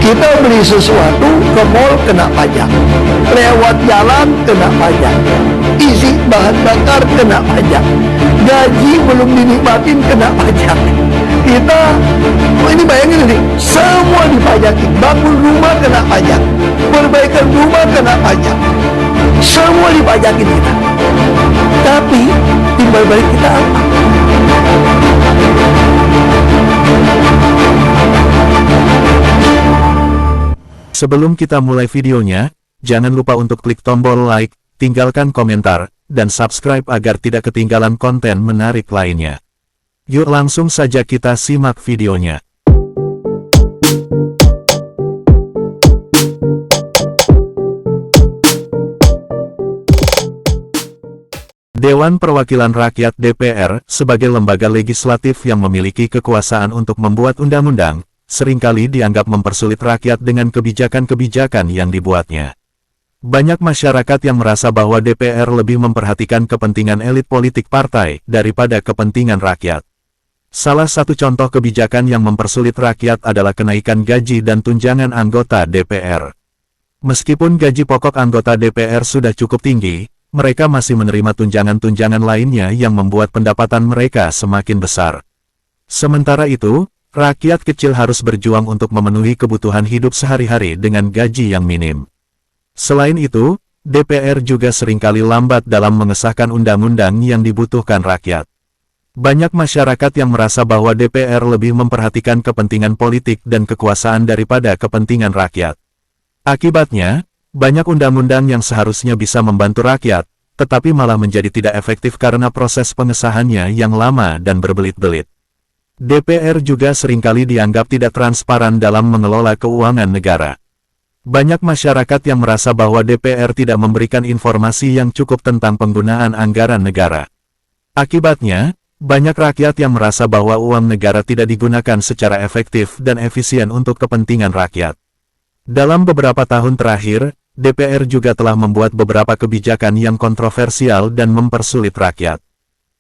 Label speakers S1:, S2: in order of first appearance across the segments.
S1: Kita beli sesuatu ke mall kena pajak, lewat jalan kena pajak, isi bahan bakar kena pajak, gaji belum dinikmatin kena pajak. Kita, ini bayangin ini, semua dipajaki. Bangun rumah kena pajak, perbaikan rumah kena pajak, semua dipajakin kita. Tapi timbal balik kita apa?
S2: Sebelum kita mulai videonya, jangan lupa untuk klik tombol like, tinggalkan komentar, dan subscribe agar tidak ketinggalan konten menarik lainnya. Yuk langsung saja kita simak videonya. Dewan Perwakilan Rakyat (DPR) sebagai lembaga legislatif yang memiliki kekuasaan untuk membuat undang-undang, seringkali dianggap mempersulit rakyat dengan kebijakan-kebijakan yang dibuatnya. Banyak masyarakat yang merasa bahwa DPR lebih memperhatikan kepentingan elit politik partai daripada kepentingan rakyat. Salah satu contoh kebijakan yang mempersulit rakyat adalah kenaikan gaji dan tunjangan anggota DPR. Meskipun gaji pokok anggota DPR sudah cukup tinggi, mereka masih menerima tunjangan-tunjangan lainnya yang membuat pendapatan mereka semakin besar. Sementara itu, rakyat kecil harus berjuang untuk memenuhi kebutuhan hidup sehari-hari dengan gaji yang minim. Selain itu, DPR juga seringkali lambat dalam mengesahkan undang-undang yang dibutuhkan rakyat. Banyak masyarakat yang merasa bahwa DPR lebih memperhatikan kepentingan politik dan kekuasaan daripada kepentingan rakyat. Akibatnya, banyak undang-undang yang seharusnya bisa membantu rakyat, tetapi malah menjadi tidak efektif karena proses pengesahannya yang lama dan berbelit-belit. DPR juga seringkali dianggap tidak transparan dalam mengelola keuangan negara. Banyak masyarakat yang merasa bahwa DPR tidak memberikan informasi yang cukup tentang penggunaan anggaran negara. Akibatnya, banyak rakyat yang merasa bahwa uang negara tidak digunakan secara efektif dan efisien untuk kepentingan rakyat. Dalam beberapa tahun terakhir, DPR juga telah membuat beberapa kebijakan yang kontroversial dan mempersulit rakyat.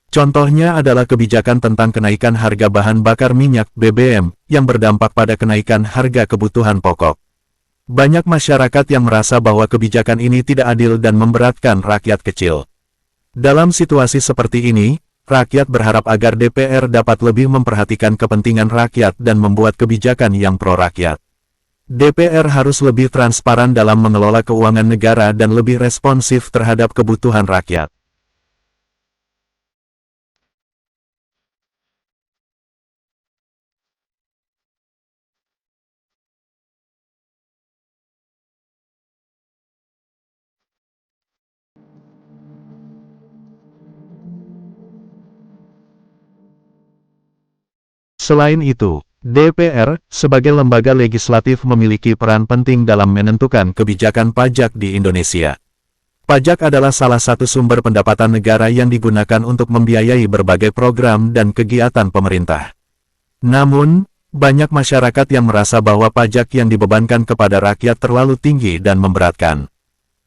S2: Contohnya adalah kebijakan tentang kenaikan harga bahan bakar minyak (BBM) yang berdampak pada kenaikan harga kebutuhan pokok. Banyak masyarakat yang merasa bahwa kebijakan ini tidak adil dan memberatkan rakyat kecil. Dalam situasi seperti ini, rakyat berharap agar DPR dapat lebih memperhatikan kepentingan rakyat dan membuat kebijakan yang pro-rakyat. DPR harus lebih transparan dalam mengelola keuangan negara dan lebih responsif terhadap kebutuhan rakyat. Selain itu, DPR, sebagai lembaga legislatif memiliki peran penting dalam menentukan kebijakan pajak di Indonesia. Pajak adalah salah satu sumber pendapatan negara yang digunakan untuk membiayai berbagai program dan kegiatan pemerintah. Namun, banyak masyarakat yang merasa bahwa pajak yang dibebankan kepada rakyat terlalu tinggi dan memberatkan.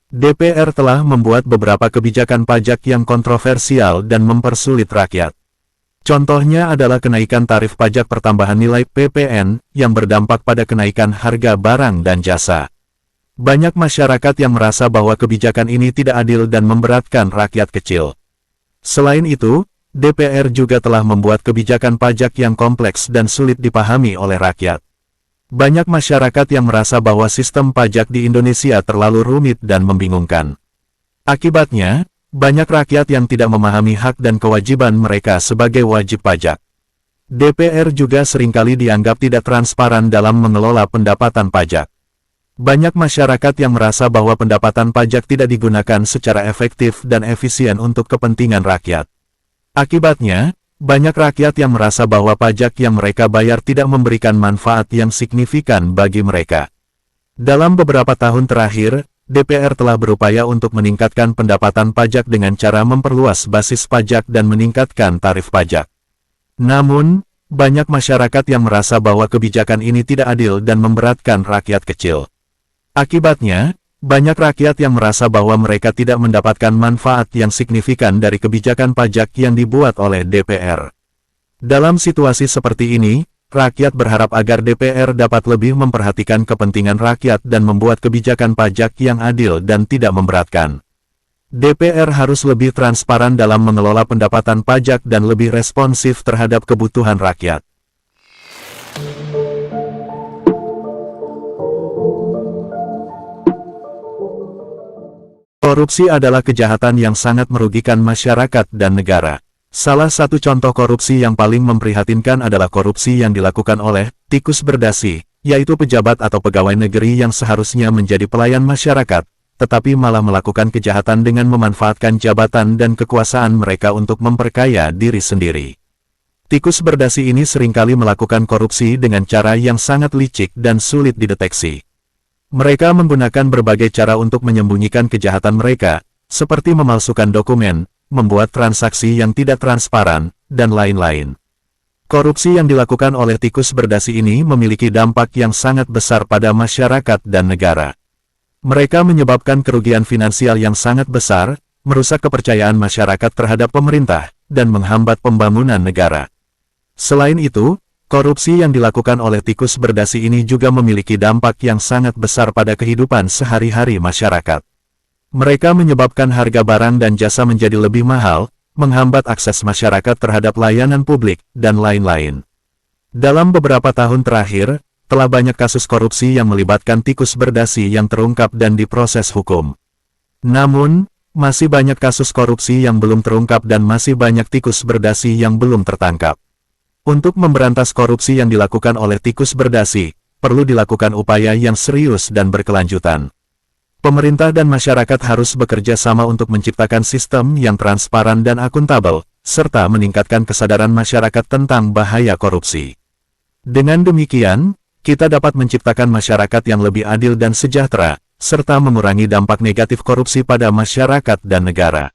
S2: DPR telah membuat beberapa kebijakan pajak yang kontroversial dan mempersulit rakyat. Contohnya adalah kenaikan tarif pajak pertambahan nilai (PPN) yang berdampak pada kenaikan harga barang dan jasa. Banyak masyarakat yang merasa bahwa kebijakan ini tidak adil dan memberatkan rakyat kecil. Selain itu, DPR juga telah membuat kebijakan pajak yang kompleks dan sulit dipahami oleh rakyat. Banyak masyarakat yang merasa bahwa sistem pajak di Indonesia terlalu rumit dan membingungkan. Akibatnya, banyak rakyat yang tidak memahami hak dan kewajiban mereka sebagai wajib pajak. DPR juga seringkali dianggap tidak transparan dalam mengelola pendapatan pajak. Banyak masyarakat yang merasa bahwa pendapatan pajak tidak digunakan secara efektif dan efisien untuk kepentingan rakyat. Akibatnya, banyak rakyat yang merasa bahwa pajak yang mereka bayar tidak memberikan manfaat yang signifikan bagi mereka. Dalam beberapa tahun terakhir, DPR telah berupaya untuk meningkatkan pendapatan pajak dengan cara memperluas basis pajak dan meningkatkan tarif pajak. Namun, banyak masyarakat yang merasa bahwa kebijakan ini tidak adil dan memberatkan rakyat kecil. Akibatnya, banyak rakyat yang merasa bahwa mereka tidak mendapatkan manfaat yang signifikan dari kebijakan pajak yang dibuat oleh DPR. Dalam situasi seperti ini, rakyat berharap agar DPR dapat lebih memperhatikan kepentingan rakyat dan membuat kebijakan pajak yang adil dan tidak memberatkan. DPR harus lebih transparan dalam mengelola pendapatan pajak dan lebih responsif terhadap kebutuhan rakyat. Korupsi adalah kejahatan yang sangat merugikan masyarakat dan negara. Salah satu contoh korupsi yang paling memprihatinkan adalah korupsi yang dilakukan oleh tikus berdasi, yaitu pejabat atau pegawai negeri yang seharusnya menjadi pelayan masyarakat, tetapi malah melakukan kejahatan dengan memanfaatkan jabatan dan kekuasaan mereka untuk memperkaya diri sendiri. Tikus berdasi ini seringkali melakukan korupsi dengan cara yang sangat licik dan sulit dideteksi. Mereka menggunakan berbagai cara untuk menyembunyikan kejahatan mereka, seperti memalsukan dokumen, membuat transaksi yang tidak transparan, dan lain-lain. Korupsi yang dilakukan oleh tikus berdasi ini memiliki dampak yang sangat besar pada masyarakat dan negara. Mereka menyebabkan kerugian finansial yang sangat besar, merusak kepercayaan masyarakat terhadap pemerintah, dan menghambat pembangunan negara. Selain itu, korupsi yang dilakukan oleh tikus berdasi ini juga memiliki dampak yang sangat besar pada kehidupan sehari-hari masyarakat. Mereka menyebabkan harga barang dan jasa menjadi lebih mahal, menghambat akses masyarakat terhadap layanan publik, dan lain-lain. Dalam beberapa tahun terakhir, telah banyak kasus korupsi yang melibatkan tikus berdasi yang terungkap dan diproses hukum. Namun, masih banyak kasus korupsi yang belum terungkap dan masih banyak tikus berdasi yang belum tertangkap. Untuk memberantas korupsi yang dilakukan oleh tikus berdasi, perlu dilakukan upaya yang serius dan berkelanjutan. Pemerintah dan masyarakat harus bekerja sama untuk menciptakan sistem yang transparan dan akuntabel, serta meningkatkan kesadaran masyarakat tentang bahaya korupsi. Dengan demikian, kita dapat menciptakan masyarakat yang lebih adil dan sejahtera, serta mengurangi dampak negatif korupsi pada masyarakat dan negara.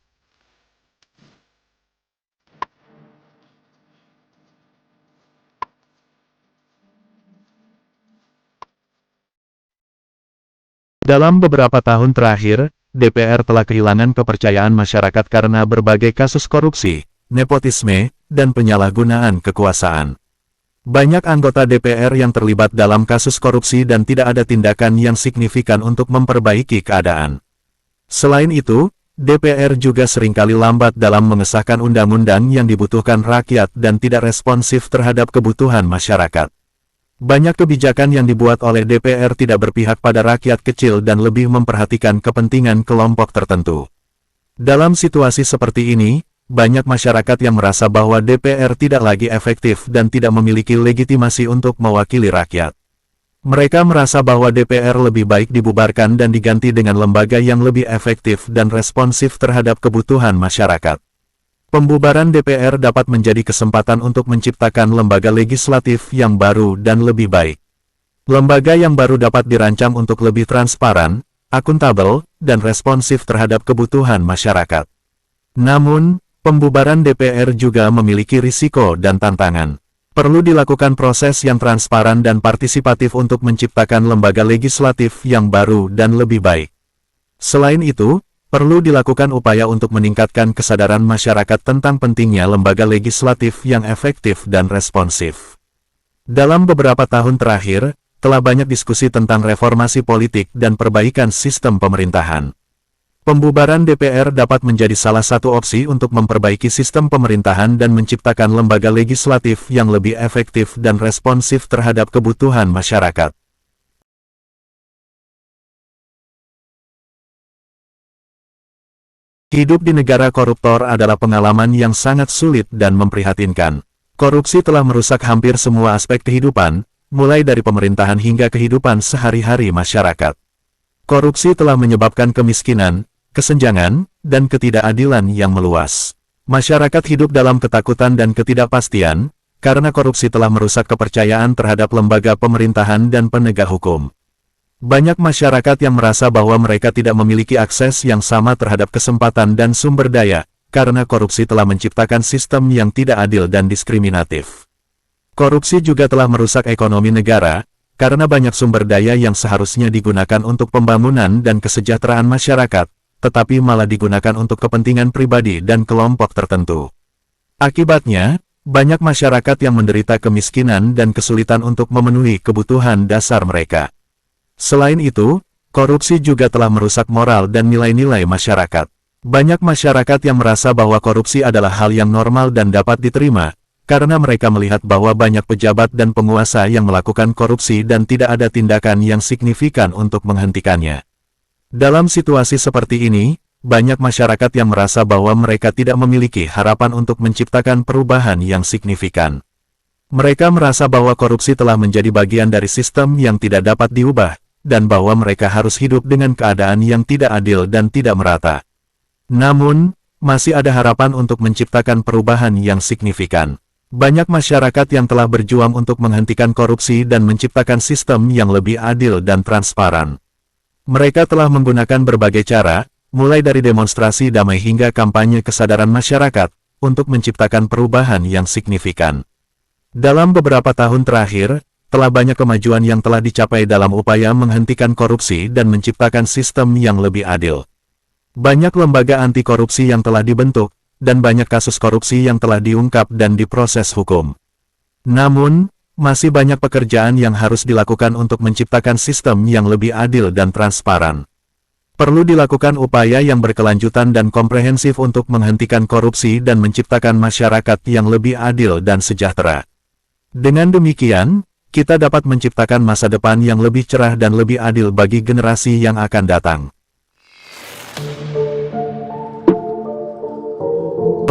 S2: Dalam beberapa tahun terakhir, DPR telah kehilangan kepercayaan masyarakat karena berbagai kasus korupsi, nepotisme, dan penyalahgunaan kekuasaan. Banyak anggota DPR yang terlibat dalam kasus korupsi dan tidak ada tindakan yang signifikan untuk memperbaiki keadaan. Selain itu, DPR juga seringkali lambat dalam mengesahkan undang-undang yang dibutuhkan rakyat dan tidak responsif terhadap kebutuhan masyarakat. Banyak kebijakan yang dibuat oleh DPR tidak berpihak pada rakyat kecil dan lebih memperhatikan kepentingan kelompok tertentu. Dalam situasi seperti ini, banyak masyarakat yang merasa bahwa DPR tidak lagi efektif dan tidak memiliki legitimasi untuk mewakili rakyat. Mereka merasa bahwa DPR lebih baik dibubarkan dan diganti dengan lembaga yang lebih efektif dan responsif terhadap kebutuhan masyarakat. Pembubaran DPR dapat menjadi kesempatan untuk menciptakan lembaga legislatif yang baru dan lebih baik. Lembaga yang baru dapat dirancang untuk lebih transparan, akuntabel, dan responsif terhadap kebutuhan masyarakat. Namun, pembubaran DPR juga memiliki risiko dan tantangan. Perlu dilakukan proses yang transparan dan partisipatif untuk menciptakan lembaga legislatif yang baru dan lebih baik. Selain itu, perlu dilakukan upaya untuk meningkatkan kesadaran masyarakat tentang pentingnya lembaga legislatif yang efektif dan responsif. Dalam beberapa tahun terakhir, telah banyak diskusi tentang reformasi politik dan perbaikan sistem pemerintahan. Pembubaran DPR dapat menjadi salah satu opsi untuk memperbaiki sistem pemerintahan dan menciptakan lembaga legislatif yang lebih efektif dan responsif terhadap kebutuhan masyarakat. Hidup di negara koruptor adalah pengalaman yang sangat sulit dan memprihatinkan. Korupsi telah merusak hampir semua aspek kehidupan, mulai dari pemerintahan hingga kehidupan sehari-hari masyarakat. Korupsi telah menyebabkan kemiskinan, kesenjangan, dan ketidakadilan yang meluas. Masyarakat hidup dalam ketakutan dan ketidakpastian, karena korupsi telah merusak kepercayaan terhadap lembaga pemerintahan dan penegak hukum. Banyak masyarakat yang merasa bahwa mereka tidak memiliki akses yang sama terhadap kesempatan dan sumber daya, karena korupsi telah menciptakan sistem yang tidak adil dan diskriminatif. Korupsi juga telah merusak ekonomi negara, karena banyak sumber daya yang seharusnya digunakan untuk pembangunan dan kesejahteraan masyarakat, tetapi malah digunakan untuk kepentingan pribadi dan kelompok tertentu. Akibatnya, Banyak masyarakat yang menderita kemiskinan dan kesulitan untuk memenuhi kebutuhan dasar mereka. Selain itu, korupsi juga telah merusak moral dan nilai-nilai masyarakat. Banyak masyarakat yang merasa bahwa korupsi adalah hal yang normal dan dapat diterima, karena mereka melihat bahwa banyak pejabat dan penguasa yang melakukan korupsi dan tidak ada tindakan yang signifikan untuk menghentikannya. Dalam situasi seperti ini, banyak masyarakat yang merasa bahwa mereka tidak memiliki harapan untuk menciptakan perubahan yang signifikan. Mereka merasa bahwa korupsi telah menjadi bagian dari sistem yang tidak dapat diubah, dan bahwa mereka harus hidup dengan keadaan yang tidak adil dan tidak merata. Namun, masih ada harapan untuk menciptakan perubahan yang signifikan. Banyak masyarakat yang telah berjuang untuk menghentikan korupsi dan menciptakan sistem yang lebih adil dan transparan. Mereka telah menggunakan berbagai cara, mulai dari demonstrasi damai hingga kampanye kesadaran masyarakat, untuk menciptakan perubahan yang signifikan. Dalam beberapa tahun terakhir, telah banyak kemajuan yang telah dicapai dalam upaya menghentikan korupsi dan menciptakan sistem yang lebih adil. Banyak lembaga anti korupsi yang telah dibentuk, dan banyak kasus korupsi yang telah diungkap dan diproses hukum. Namun, masih banyak pekerjaan yang harus dilakukan untuk menciptakan sistem yang lebih adil dan transparan. Perlu dilakukan upaya yang berkelanjutan dan komprehensif untuk menghentikan korupsi dan menciptakan masyarakat yang lebih adil dan sejahtera. Dengan demikian, kita dapat menciptakan masa depan yang lebih cerah dan lebih adil bagi generasi yang akan datang.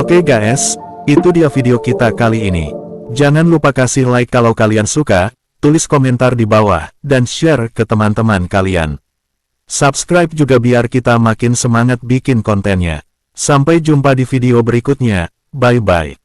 S2: Oke guys, itu dia video kita kali ini. Jangan lupa kasih like kalau kalian suka, tulis komentar di bawah, dan share ke teman-teman kalian. Subscribe juga biar kita makin semangat bikin kontennya. Sampai jumpa di video berikutnya, bye-bye.